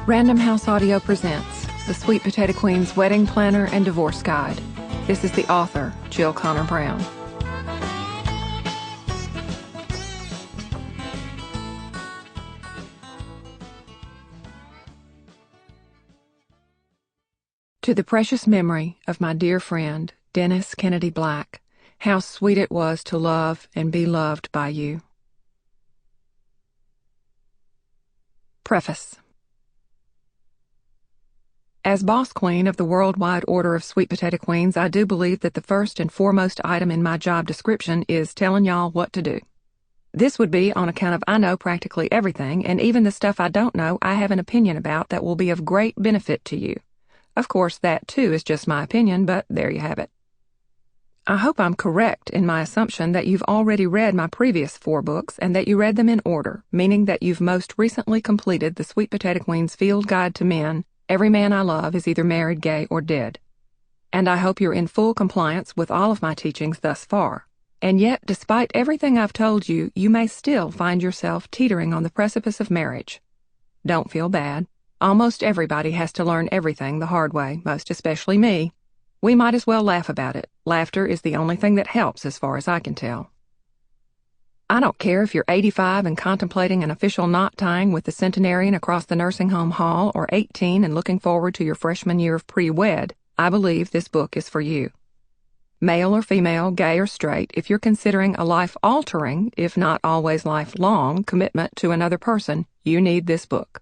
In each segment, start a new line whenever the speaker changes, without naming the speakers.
Random House Audio presents The Sweet Potato Queen's Wedding Planner and Divorce Guide. This is the author, Jill Connor Browne. To the precious memory of my dear friend, Dennis Kennedy Black, how sweet it was to love and be loved by you. Preface. As boss queen of the worldwide order of sweet potato queens, I do believe that the first and foremost item in my job description is telling y'all what to do. This would be on account of I know practically everything, and even the stuff I don't know I have an opinion about that will be of great benefit to you. Of course, that too is just my opinion, but there you have it. I hope I'm correct in my assumption that you've already read my previous 4 books and that you read them in order, meaning that you've most recently completed the Sweet Potato Queen's Field Guide to Men. Every man I love is either married, gay, or dead. And I hope you're in full compliance with all of my teachings thus far. And yet, despite everything I've told you, you may still find yourself teetering on the precipice of marriage. Don't feel bad. Almost everybody has to learn everything the hard way, most especially me. We might as well laugh about it. Laughter is the only thing that helps as far as I can tell. I don't care if you're 85 and contemplating an official knot tying with the centenarian across the nursing home hall, or 18 and looking forward to your freshman year of pre-wed. I believe this book is for you. Male or female, gay or straight, if you're considering a life-altering, if not always lifelong, commitment to another person, you need this book.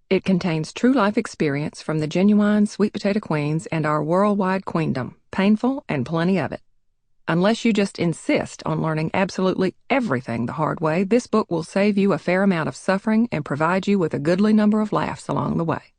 It contains true life experience from the genuine sweet potato queens and our worldwide queendom, painful and plenty of it. Unless you just insist on learning absolutely everything the hard way, this book will save you a fair amount of suffering and provide you with a goodly number of laughs along the way.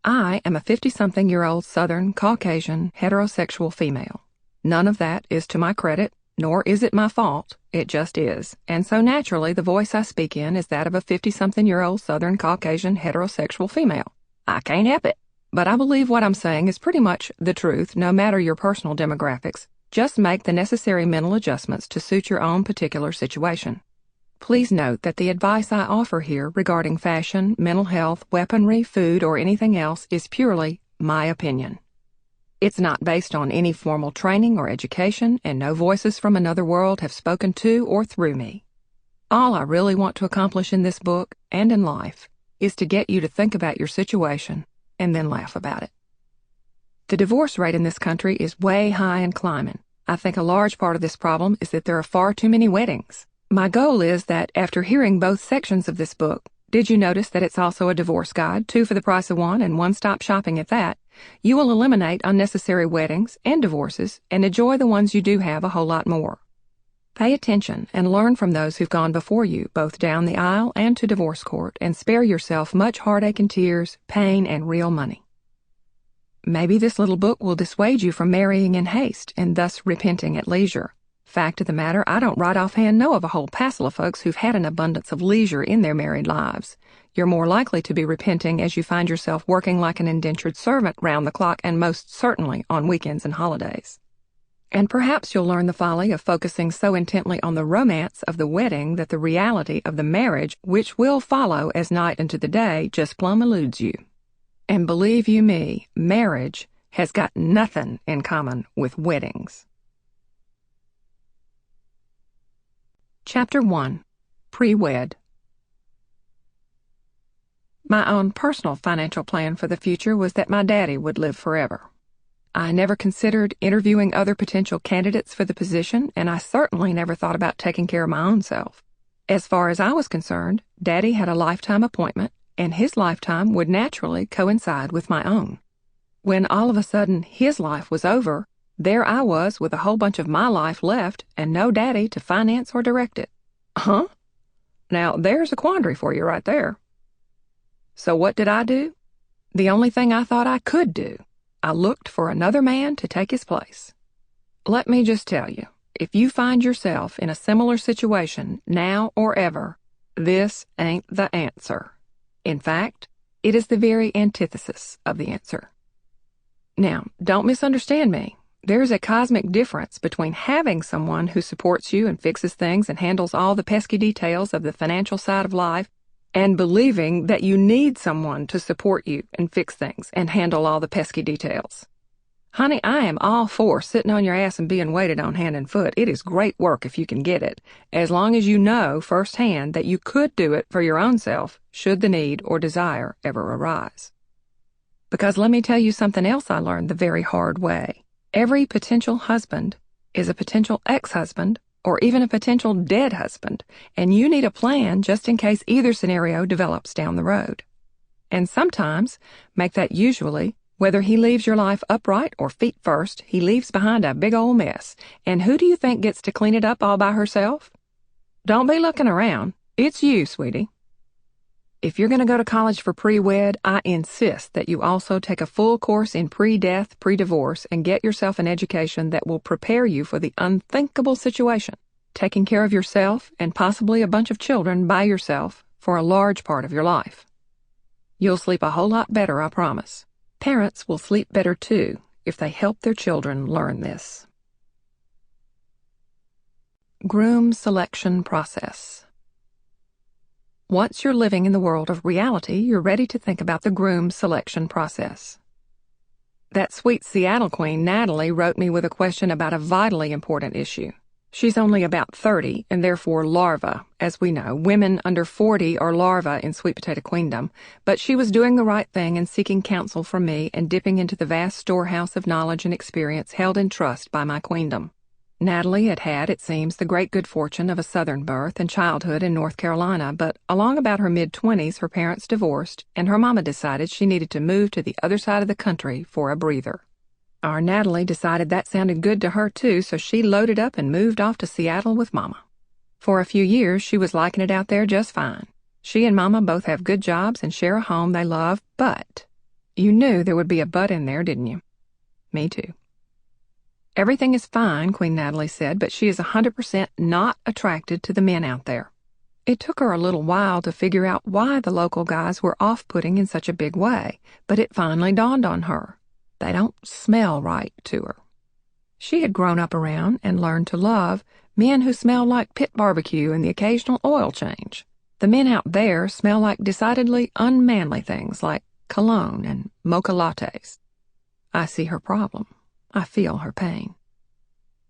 I am a 50-something-year-old Southern, Caucasian, heterosexual female. None of that is to my credit, nor is it my fault. It just is. And so naturally, the voice I speak in is that of a 50-something-year-old Southern, Caucasian, heterosexual female. I can't help it. But I believe what I'm saying is pretty much the truth, no matter your personal demographics. Just make the necessary mental adjustments to suit your own particular situation. Please note that the advice I offer here regarding fashion, mental health, weaponry, food, or anything else is purely my opinion. It's not based on any formal training or education, and no voices from another world have spoken to or through me. All I really want to accomplish in this book, and in life, is to get you to think about your situation and then laugh about it. The divorce rate in this country is way high and climbing. I think a large part of this problem is that there are far too many weddings. My goal is that after hearing both sections of this book, did you notice that it's also a divorce guide, 2 for the price of 1 and one-stop shopping at that? You will eliminate unnecessary weddings and divorces and enjoy the ones you do have a whole lot more. Pay attention and learn from those who've gone before you, both down the aisle and to divorce court, and spare yourself much heartache and tears, pain, and real money. Maybe this little book will dissuade you from marrying in haste and thus repenting at leisure. Fact of the matter, I don't right offhand know of a whole passel of folks who've had an abundance of leisure in their married lives. You're more likely to be repenting as you find yourself working like an indentured servant round the clock and most certainly on weekends and holidays. And perhaps you'll learn the folly of focusing so intently on the romance of the wedding that the reality of the marriage, which will follow as night into the day, just plumb eludes you. And believe you me, marriage has got nothing in common with weddings. Chapter 1. Pre-Wed. My own personal financial plan for the future was that my daddy would live forever. I never considered interviewing other potential candidates for the position, and I certainly never thought about taking care of my own self. As far as I was concerned, Daddy had a lifetime appointment, and his lifetime would naturally coincide with my own. When all of a sudden his life was over, there I was with a whole bunch of my life left and no daddy to finance or direct it. Huh? Now there's a quandary for you right there. So what did I do? The only thing I thought I could do. I looked for another man to take his place. Let me just tell you, if you find yourself in a similar situation now or ever, this ain't the answer. In fact, it is the very antithesis of the answer. Now, don't misunderstand me. There's a cosmic difference between having someone who supports you and fixes things and handles all the pesky details of the financial side of life and believing that you need someone to support you and fix things and handle all the pesky details. Honey, I am all for sitting on your ass and being waited on hand and foot. It is great work if you can get it, as long as you know firsthand that you could do it for your own self should the need or desire ever arise. Because let me tell you something else I learned the very hard way. Every potential husband is a potential ex-husband or even a potential dead husband, and you need a plan just in case either scenario develops down the road. And sometimes make that usually whether he leaves your life upright or feet first, he leaves behind a big old mess. And who do you think gets to clean it up all by herself? Don't be looking around. It's you, sweetie. If you're going to go to college for pre-wed, I insist that you also take a full course in pre-death, pre-divorce, and get yourself an education that will prepare you for the unthinkable situation, taking care of yourself and possibly a bunch of children by yourself for a large part of your life. You'll sleep a whole lot better, I promise. Parents will sleep better too if they help their children learn this. Groom selection process. Once you're living in the world of reality, you're ready to think about the groom selection process. That sweet Seattle queen, Natalie, wrote me with a question about a vitally important issue. She's only about 30 and therefore larva. As we know, women under 40 are larvae in sweet potato queendom, but she was doing the right thing and seeking counsel from me and dipping into the vast storehouse of knowledge and experience held in trust by my queendom. Natalie had had, it seems, the great good fortune of a Southern birth and childhood in North Carolina, but along about her mid-20s her parents divorced and her mama decided she needed to move to the other side of the country for a breather. Our Natalie decided that sounded good to her too, so she loaded up and moved off to Seattle with Mama. For a few years, she was liking it out there just fine. She and Mama both have good jobs and share a home they love, but you knew there would be a but in there, didn't you? Me too. Everything is fine, Queen Natalie said, but she is 100% not attracted to the men out there. It took her a little while to figure out why the local guys were off-putting in such a big way, but it finally dawned on her. They don't smell right to her. She had grown up around and learned to love men who smell like pit barbecue and the occasional oil change. The men out there smell like decidedly unmanly things like cologne and mocha lattes. I see her problem. I feel her pain.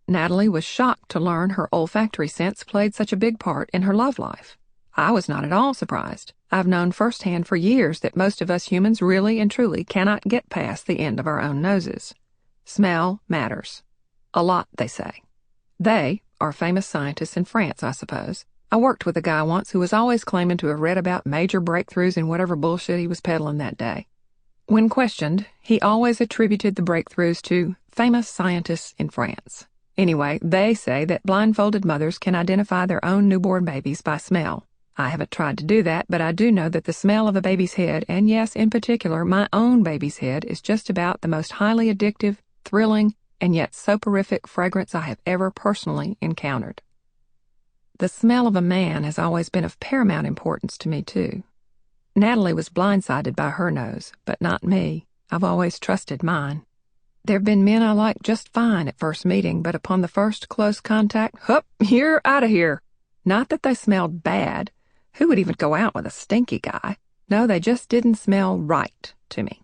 Natalie was shocked to learn her olfactory sense played such a big part in her love life. I was not at all surprised. I've known firsthand for years that most of us humans really and truly cannot get past the end of our own noses. Smell matters. A lot, they say. They are famous scientists in France, I suppose. I worked with a guy once who was always claiming to have read about major breakthroughs in whatever bullshit he was peddling that day. When questioned, he always attributed the breakthroughs to famous scientists in France. Anyway, they say that blindfolded mothers can identify their own newborn babies by smell. I haven't tried to do that, but I do know that the smell of a baby's head, and yes, in particular, my own baby's head, is just about the most highly addictive, thrilling, and yet soporific fragrance I have ever personally encountered. The smell of a man has always been of paramount importance to me, too. Natalie was blindsided by her nose, but not me. I've always trusted mine. There have been men I liked just fine at first meeting, but upon the first close contact, hup, you're out of here. Not that they smelled bad. Who would even go out with a stinky guy? No, they just didn't smell right to me.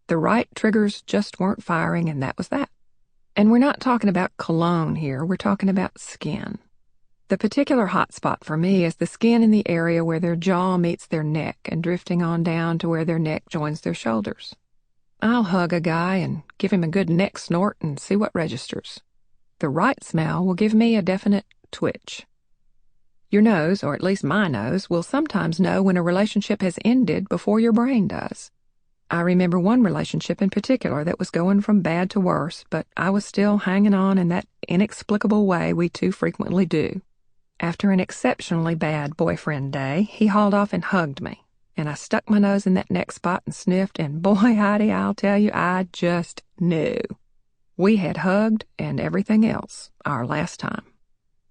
The right triggers just weren't firing, and that was that. And we're not talking about cologne here, we're talking about skin. The particular hot spot for me is the skin in the area where their jaw meets their neck and drifting on down to where their neck joins their shoulders. I'll hug a guy and give him a good neck snort and see what registers. The right smell will give me a definite twitch. Your nose, or at least my nose, will sometimes know when a relationship has ended before your brain does. I remember one relationship in particular that was going from bad to worse, but I was still hanging on in that inexplicable way we too frequently do. After an exceptionally bad boyfriend day, he hauled off and hugged me, and I stuck my nose in that neck spot and sniffed, and boy, Heidi, I'll tell you, I just knew. We had hugged and everything else our last time.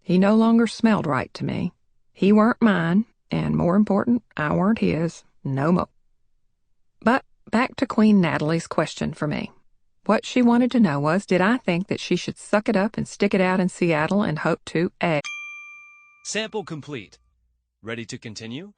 He no longer smelled right to me. He weren't mine, and more important, I weren't his, no more. But back to Queen Natalie's question for me. What she wanted to know was, did I think that she should suck it up and stick it out in Seattle and hope to A.
Sample complete. Ready to continue?